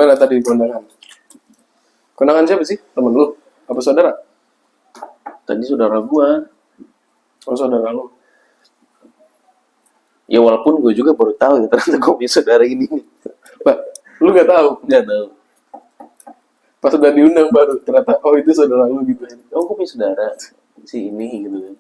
Gimana tadi kondangan? Kondangan siapa sih? Temen lu? Apa saudara? Tadi saudara gua. Oh, saudara lu. Ya walaupun gue juga baru tahu ya ternyata gue punya saudara ini nih. Bah, lu gak tahu? Nggak tahu. Pas udah diundang baru ternyata oh itu saudara lu gitu. Oh gue punya saudara si ini gitu kan.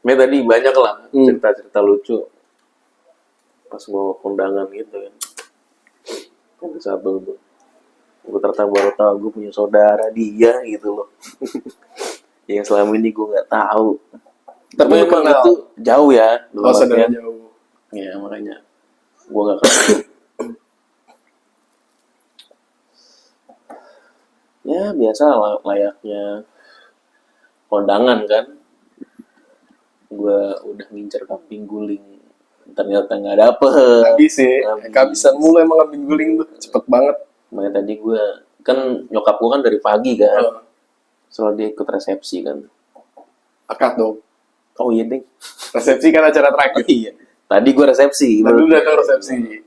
Ya tadi banyak lah cerita-cerita lucu pas mau kondangan gitu kan. Ada satu tuh, gue ternyata baru tahu gue punya saudara dia gitu loh. Yang selama ini gue nggak tahu. Tapi Tapi lu emang kenal? itu jauh ya. Oh, saudara artian. jauh. Ya makanya gue nggak kenal. Ya biasa lah, layaknya kondangan kan. Gue udah ngincer kambing guling, ternyata nggak dapet. Habis sih. Habis. Kehabisan mulu emang kambing guling tuh. Cepet banget. Makanya tadi gue kan nyokap gue kan dari pagi kan, Oh, soalnya dia ikut resepsi kan. akad dong. Oh iya deh. Resepsi kan acara terakhir. Iya. Tadi gue resepsi. Tadi lu datang resepsi.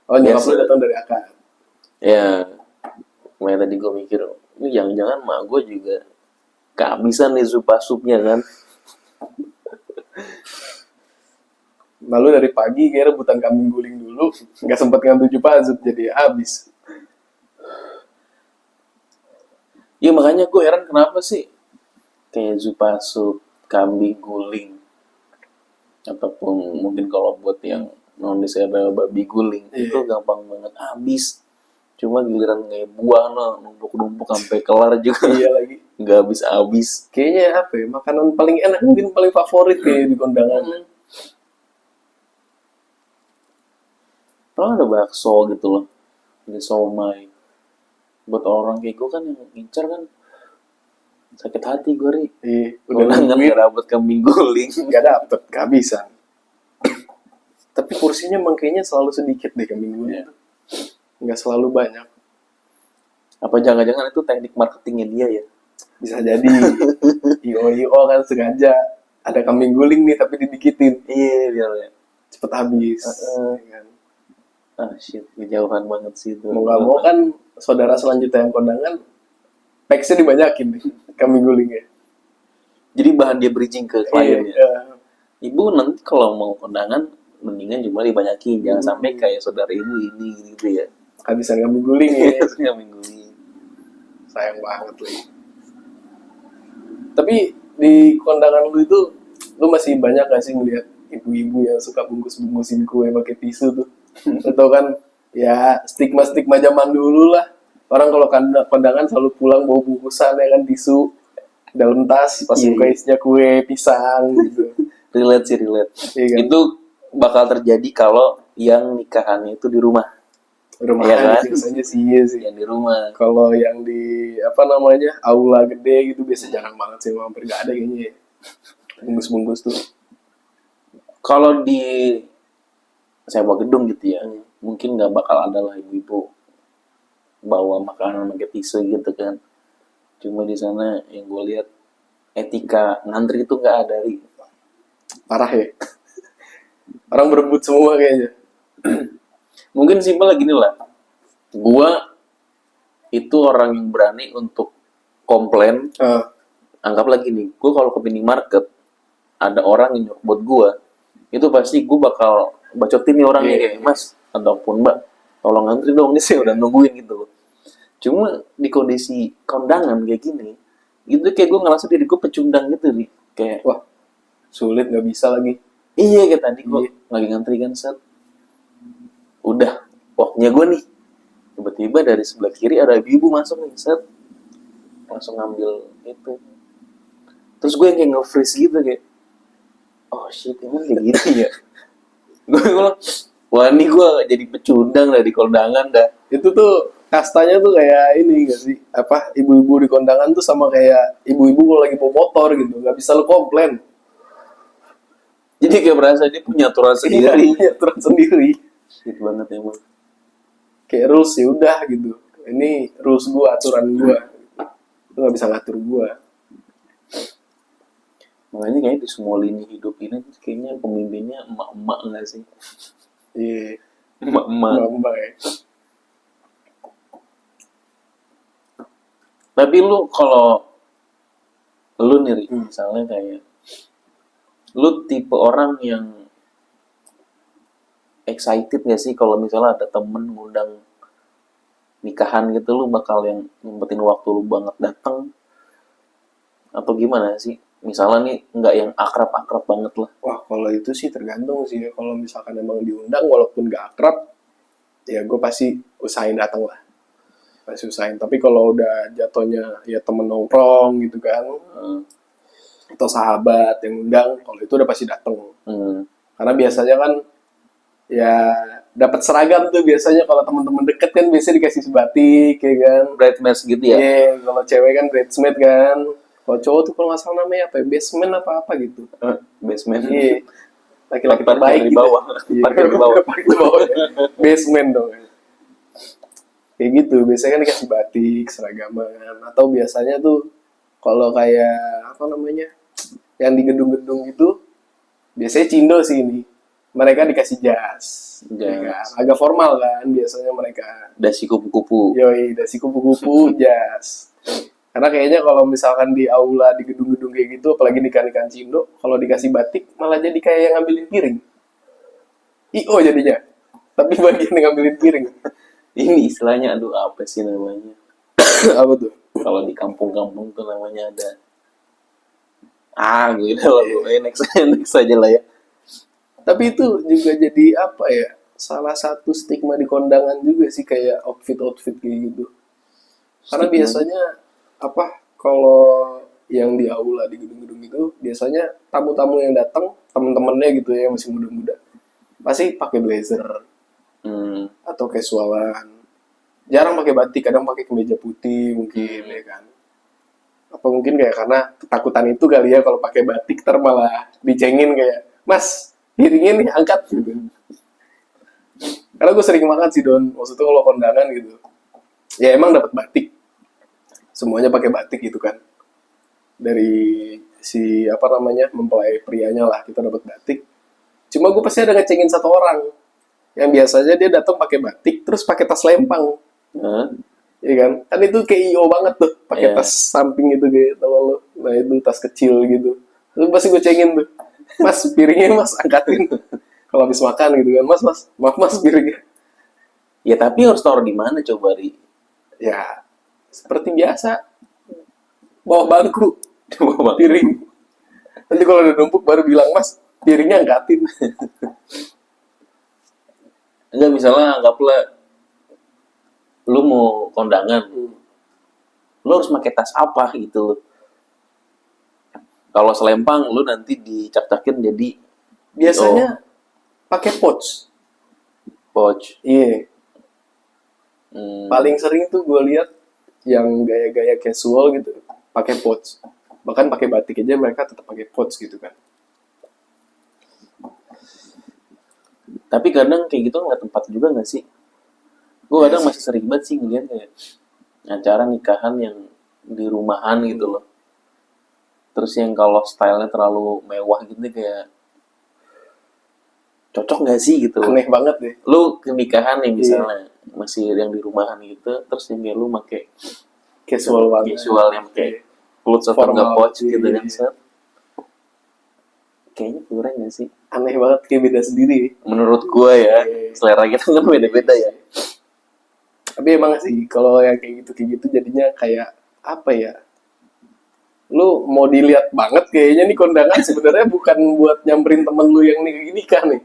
Oh, nyokap Yes. lu datang dari akad. Ya. Makanya tadi gue mikir, ini jangan-jangan mak gue juga kehabisan nih supnya kan. Lalu dari pagi kayak rebutan kambing guling dulu. Nggak sempet ngambil jupazut jadi habis. Ya makanya gue heran kenapa sih kayak zupa sup, kambing guling, ataupun mungkin kalau buat yang non disable babi guling itu gampang banget habis. Cuma giliran kayak buah no numpuk-numpuk sampai kelar juga Iya lagi. nggak habis-habis. Kayaknya apa ya? Makanan paling enak mungkin paling favorit kayak di kondangan. Kalau ada bakso gitu loh, ada somai. Buat orang kayak gue kan yang ngincar kan sakit hati gue ri. Udah Udah nungguin nggak dapet kambing guling. nggak dapet, kehabisan. Tapi porsinya emang kayaknya selalu sedikit deh kambing guling. Nggak selalu banyak. Apa jangan-jangan itu teknik marketingnya dia ya? Bisa jadi IO kan sengaja ada kambing guling nih tapi didikitin Iya biar ya. cepet habis. Ya kan? Ah shit, kejauhan banget sih itu. Mau nggak mau kan saudara selanjutnya yang kondangan teksnya dibanyakin nih kambing gulingnya. Jadi bahan dia bridging ke kliennya. Iya. Ibu nanti kalau mau kondangan mendingan cuma dibanyakin, jangan sampai kayak saudara ibu ini gitu ya. Kehabisan kambing guling ya. Kambing guling. Sayang banget lagi. Tapi di kondangan lu itu lu masih banyak gak sih ngeliat ibu-ibu yang suka bungkus-bungkusin kue pakai tisu tuh? Atau kan ya stigma-stigma zaman dulu lah. Orang kalau kondangan selalu pulang bawa bungkusan ya kan tisu dalam tas pas buka isinya kue pisang gitu. Relate sih relate. Iya kan? Itu bakal terjadi kalau yang nikahannya itu di rumah. Rumahan Iya kan? biasanya sih iya sih. Yang di rumah. Kalau yang di apa namanya aula gede gitu biasa jarang banget sih, hampir nggak ada kayaknya ya. Bungkus-bungkus tuh. Kalau di sewa gedung gitu ya, mungkin nggak bakal ada lah ibu-ibu bawa makanan pakai tisu gitu kan. Cuma di sana yang gue lihat etika ngantri itu nggak ada ri. Parah ya. Orang berebut semua kayaknya. Mungkin simpel gini lah, gua itu orang yang berani untuk komplain. Anggaplah gini, gua kalau ke minimarket ada orang yang nyuruh buat gua, itu pasti gua bakal bacotin nih orangnya kayak, Mas ataupun Mbak, tolong ngantri dong, ini saya udah nungguin gitu loh. Cuma di kondisi kondangan kayak gini, itu kayak gua ngerasa diri gua pecundang gitu nih, kayak Wah, sulit nggak bisa lagi. iya kayak tadi gua lagi ngantri kan set. Udah waktunya gue nih, tiba-tiba dari sebelah kiri ada ibu masuk nih set, langsung ngambil itu, terus gue yang kayak nge-freeze gitu kayak oh shit emang kayak gitu ya. Gue bilang wah ini gue jadi pecundang lah di kondangan dah. Itu tuh kastanya tuh kayak ini nggak sih? Apa ibu-ibu di kondangan tuh sama kayak ibu-ibu kalau lagi bawa motor gitu, nggak bisa lu komplain. Jadi kayak berasa dia punya aturan sendiri. Iya, aturan sendiri. Shit banget emang. Kayak rules ya udah gitu. Ini rules gua, aturan gua. Lu nggak bisa ngatur gua. Makanya kayaknya di semua lini hidup ini kayaknya pemimpinnya emak-emak nggak sih? Iya, Emak-emak. mbak ya. Tapi lu kalau lu nih Ri, misalnya kayak lu tipe orang yang excited gak sih kalau misalnya ada temen ngundang nikahan gitu, lu bakal yang nyempetin waktu lu banget datang atau gimana sih? Misalnya nih nggak yang akrab-akrab banget lah. Wah, kalau itu sih tergantung sih ya. Kalau misalkan emang diundang walaupun gak akrab, ya gue pasti usahain datang lah. Pasti usahain. Tapi kalau udah jatuhnya ya temen nongkrong gitu kan, atau sahabat yang undang, kalau itu udah pasti datang. Karena biasanya kan ya dapat seragam tuh biasanya kalau teman-teman deket kan biasanya dikasih sebatik ya kan. Bridesmaids gitu ya? Iya, kalau cewek kan bridesmaid kan. Kalau cowok tuh kalau nggak salah namanya apa ya? Basement apa gitu. Basement. Iya. Laki-laki Parkir terbaik di gitu. bawah. Iya. Parkir di bawah. Parkir di bawah. Ya. Basement dong. Kayak gitu. Biasanya kan dikasih batik, seragaman. Atau biasanya tuh kalau kayak apa namanya? Yang di gedung-gedung itu biasanya Cindo sih ini. Mereka dikasih jas. Ya kan? Agak formal kan biasanya mereka. Dasi kupu-kupu. Yoi, dasi kupu-kupu, jas. Karena kayaknya kalau misalkan di aula, di gedung-gedung kayak gitu, apalagi nikah-nikahan Cindo, kalau dikasih batik, malah jadi kayak yang ngambilin piring. I.O. jadinya. Tapi bagian yang ngambilin piring. Ini istilahnya, aduh apa sih namanya? Apa tuh? Kalau di kampung-kampung tuh namanya ada... gue udah lah, next aja lah ya. Tapi itu juga jadi apa ya, salah satu stigma di kondangan juga sih, kayak outfit-outfit kayak gitu. Karena biasanya apa kalau yang di aula di gedung-gedung itu biasanya tamu-tamu yang datang teman-temannya gitu ya yang masih muda-muda pasti pakai blazer atau casualan, jarang pakai batik, kadang pakai kemeja putih mungkin ya kan. Apa mungkin kayak karena ketakutan itu kali ya, kalau pakai batik ter malah dicengin kayak, mas piringnya nih angkat gitu. Karena gue sering makan sih Don, maksudnya kalau kondangan gitu ya emang dapat batik, semuanya pakai batik gitu kan, dari si apa namanya mempelai prianya lah kita dapat batik. Cuma gue pasti ada ngecengin satu orang yang biasanya dia datang pakai batik terus pakai tas lempang, iya kan? Kan itu kayak IO banget tuh, pakai tas samping gitu kayak tau lo, nah itu tas kecil gitu. Terus pasti gue cengin tuh, mas piringnya mas angkatin kalau habis makan gitu kan, mas maaf mas piringnya. Ya tapi harus taruh di mana coba Ri? Ya seperti biasa, bawah bangku, bawah piring. Nanti kalau udah numpuk baru bilang, mas, piringnya angkatin. Enggak, misalnya anggaplah lu mau kondangan, lu harus pakai tas apa gitu loh. Kalau selempang, lu nanti dicak-cakin jadi biasanya pakai pouch. Iya. Paling sering tuh gue lihat yang gaya-gaya casual gitu pakai pouch, bahkan pakai batik aja mereka tetap pakai pouch gitu kan. Tapi kadang kayak gitu nggak tempat juga nggak sih? Gue kadang masih sering banget sih ngeliat kayak acara nikahan yang di rumahan gitu loh. Terus yang kalau stylenya terlalu mewah gitu kayak cocok nggak sih gitu? Aneh banget deh. Lu ke nikahan nih misalnya masih yang di rumahan gitu, terus yang kayak lu pakai casual banget, casual yang kayak clothes atau nggak pouch gitu kan set. Kayaknya kurang nggak sih? Aneh banget, kayak beda sendiri. Menurut gue ya, selera kita kan beda-beda ya. Tapi emang sih kalau yang kayak gitu jadinya kayak apa ya? Lu mau dilihat banget kayaknya nih kondangan sebenarnya bukan buat nyamperin temen lu yang nikah nih.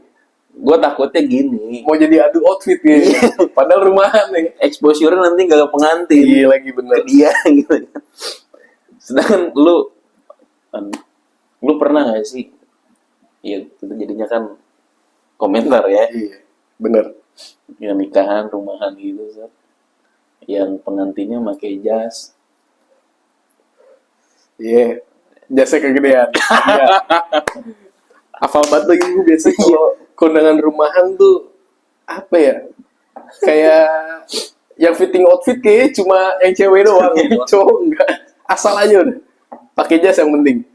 Gue takutnya gini, mau jadi adu outfit gitu. Padahal rumahan nih. Exposure nanti gak ke pengantin. Iya lagi bener. Ke dia gitu. Sedangkan lu pernah gak sih? Iya, itu jadinya kan komentar ya. Iya, bener. Yang nikahan rumahan gitu, Sat. Yang pengantinnya pakai jas. Iya, jasnya kegedean. Iya. Hafal banget lagi gue biasa kalau kondangan rumahan tuh apa ya? Kayak yang fitting outfit kayaknya cuma yang cewek doang, cowok enggak. Asal aja udah. Pakai jas yang penting.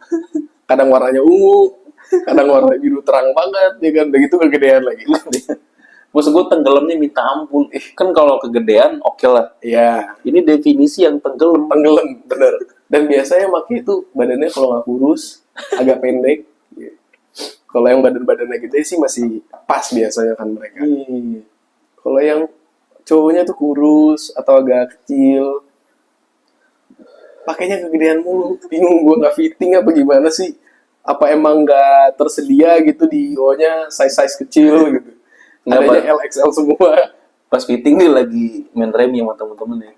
kadang warnanya ungu, kadang warna biru terang banget, ya kan, begitu kegedean lagi. Maksud gue tenggelamnya minta ampun. Kan kalau kegedean oke lah. Iya, Ini definisi yang tenggelam. tenggelam, bener. Dan biasanya pakai itu badannya kalau nggak kurus, agak pendek. Ya. Kalau yang badan-badannya gede sih masih pas biasanya kan mereka. Kalau yang cowoknya tuh kurus atau agak kecil, pakainya kegedean mulu. Bingung gue nggak fitting apa gimana sih? Apa emang nggak tersedia gitu di O-nya size kecil gitu? Adanya LXL semua. Pas fitting dia lagi main remi sama temen-temen ya.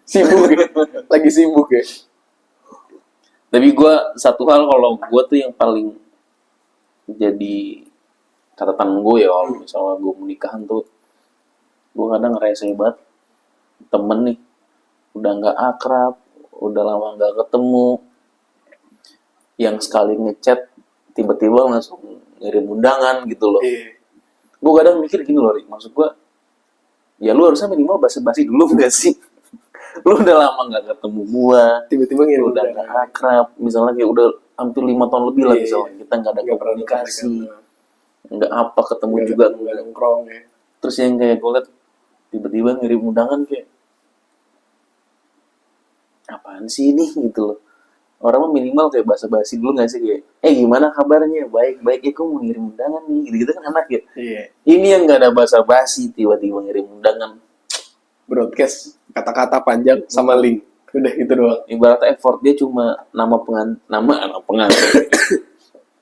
Sibuk ya? Lagi sibuk ya? Tapi gue satu hal, kalau gue tuh yang paling jadi catatan gue ya, kalau misalnya gue menikahan tuh, gue kadang ngerasa banget temen nih udah nggak akrab, udah lama nggak ketemu, yang sekali ngechat tiba-tiba langsung ngirim undangan gitu loh. Gue kadang mikir gini loh, Rik, maksud gue ya lu harusnya minimal basa-basi dulu gak sih? Lu udah lama nggak ketemu gue, Tiba-tiba ngirim udah nggak akrab, misalnya kayak udah hampir 5 tahun lebih lah misalnya kita nggak ada komunikasi, nggak apa ketemu juga nggak nongkrong ya. Terus yang kayak gue liat tiba-tiba ngirim undangan, kayak apaan sih ini gitu loh. Orang mah minimal kayak basa-basi dulu gak sih, kayak gimana kabarnya, baik-baik, aku mau ngirim undangan nih, gitu-gitu kan enak ya. Ini yang gak ada basa-basi, tiba-tiba ngirim undangan, broadcast kata-kata panjang sama link, udah itu doang. Ibaratnya effort dia cuma nama pengantin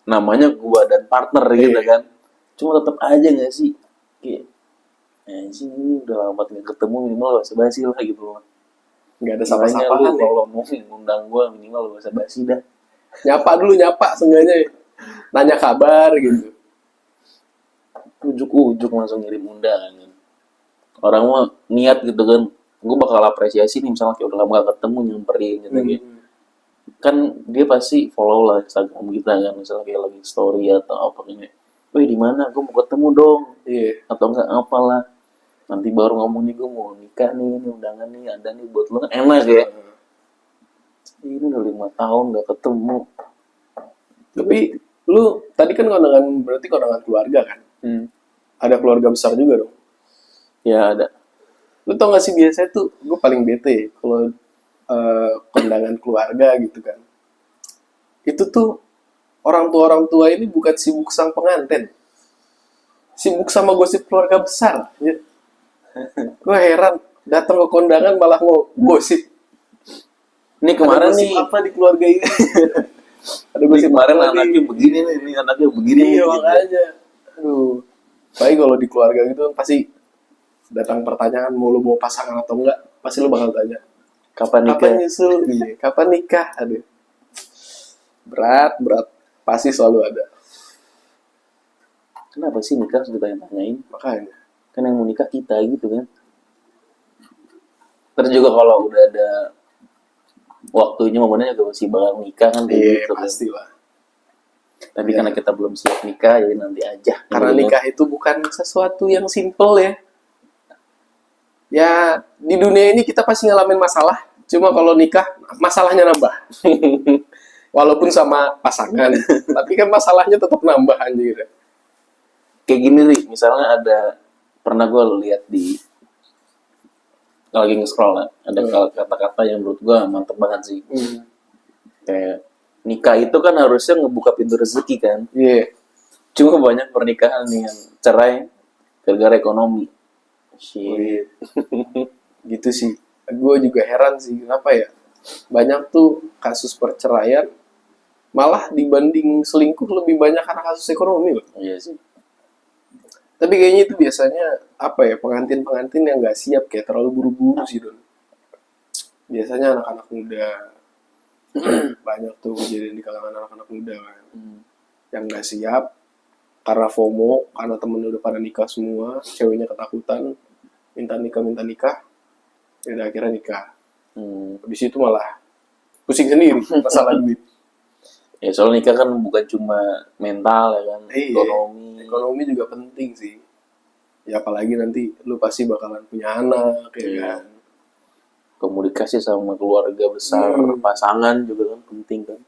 namanya gua dan partner gitu kan, cuma tetap aja gak sih kayak sih ini udah lama gak ketemu, minimal basa-basi lah gitu loh. Nggak ada sapa-sapaan ya. Kalau mau ngundang gue minimal basa-basi dah. Nyapa seenggaknya. Nanya kabar gitu. Ujuk-ujuk langsung ngirim undangan. Orang mah niat gitu kan. Gue bakal apresiasi nih misalnya kayak udah lama gak ketemu, nyamperin gitu kayak. Kan dia pasti follow lah Instagram kita kan, misalnya kayak lagi story atau apa gini. Wih di mana? Gue mau ketemu dong. Atau enggak apalah. Nanti baru ngomong nih, gue mau nikah nih, ini undangan nih, ada nih buat lo, kan enak ya. Ini udah 5 tahun gak ketemu. Tapi lu tadi kan berarti kondangan keluarga kan? Ada keluarga besar juga dong? Ya ada. Lu tau gak sih biasanya tuh gue paling bete kalau kondangan keluarga gitu kan. Itu tuh orang tua ini bukan sibuk sang pengantin, sibuk sama gosip keluarga besar ya. Gue heran, datang ke kondangan malah mau gosip. Ini kemarin nih apa di keluarga ini? Ada gosip kemarin anaknya begini nih, ini anaknya begini. Iya makanya. Aduh. Baik kalau di keluarga gitu pasti datang pertanyaan mau lu bawa pasangan atau enggak, pasti lu bakal tanya. Kapan nikah? Kapan nyusul? Iya, kapan nikah? Aduh. Berat. Pasti selalu ada. Kenapa sih nikah harus ditanya-tanyain? Makanya. Kan yang mau nikah kita gitu kan. Terus juga kalau udah ada waktunya, momennya juga masih bakal nikah kan. Iya, gitu, pastilah. Tapi karena kita belum siap nikah, ya nanti aja. Karena nikah itu bukan sesuatu yang simple ya. Ya, di dunia ini kita pasti ngalamin masalah. Cuma kalau nikah, masalahnya nambah. Walaupun sama pasangan. Tapi kan masalahnya tetap nambah anjir. Kayak gini nih, misalnya pernah gue lihat di lagi nge-scroll lah, ada kata-kata yang menurut gue mantep banget sih. Kayak nikah itu kan harusnya ngebuka pintu rezeki kan. Cuma banyak pernikahan yang cerai gara-gara ekonomi. Gitu sih. Gue juga heran sih, kenapa ya banyak tuh kasus perceraian malah dibanding selingkuh lebih banyak karena kasus ekonomi loh. Iya sih. Tapi kayaknya itu biasanya pengantin yang nggak siap, kayak terlalu buru-buru sih Don. Biasanya anak-anak muda banyak tuh kejadian di kalangan anak-anak muda kan, yang nggak siap karena FOMO, karena temennya udah pada nikah semua, ceweknya ketakutan, minta nikah, ya udah akhirnya nikah. Habis itu malah pusing sendiri masalah duit. Ya soal nikah kan bukan cuma mental ya kan, ekonomi juga penting sih. Ya apalagi nanti lu pasti bakalan punya anak ya kan. Komunikasi sama keluarga besar, pasangan juga kan penting kan.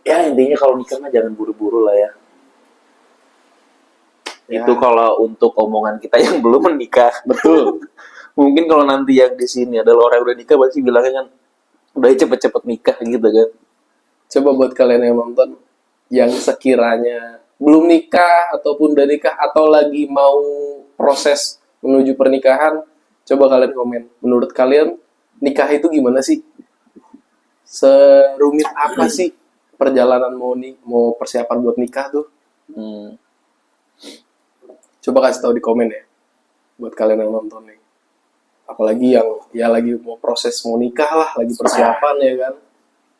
Ya intinya kalau nikah mah jangan buru-buru lah ya. Ya. Itu kalau untuk omongan kita yang belum menikah. Betul. Mungkin kalau nanti yang di sini adalah orang yang udah nikah pasti bilangnya kan udah cepet-cepet nikah gitu kan. Coba buat kalian yang nonton, yang sekiranya belum nikah ataupun udah nikah atau lagi mau proses menuju pernikahan, coba kalian komen. Menurut kalian nikah itu gimana sih? Serumit apa sih perjalanan mau persiapan buat nikah tuh? Hmm. Coba kasih tahu di komen ya, buat kalian yang nonton nih. Apalagi yang ya lagi mau proses mau nikah lah, lagi persiapan ya kan,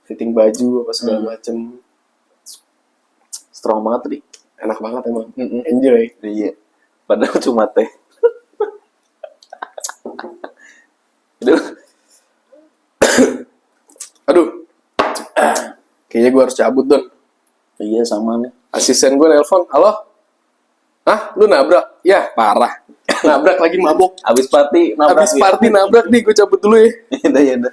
fitting baju apa segala macem. Strong banget nih. Enak banget emang. Enjoy. Iya. Padahal cuma teh. Aduh. Aduh. Kayaknya gue harus cabut, Don. Iya sama nih. Asisten gue nelpon. Halo? Hah? Lu nabrak? Ya, parah. Nabrak lagi mabok. Abis party nabrak. Habis party nabrak nih, gue cabut dulu ya. Udah ya udah.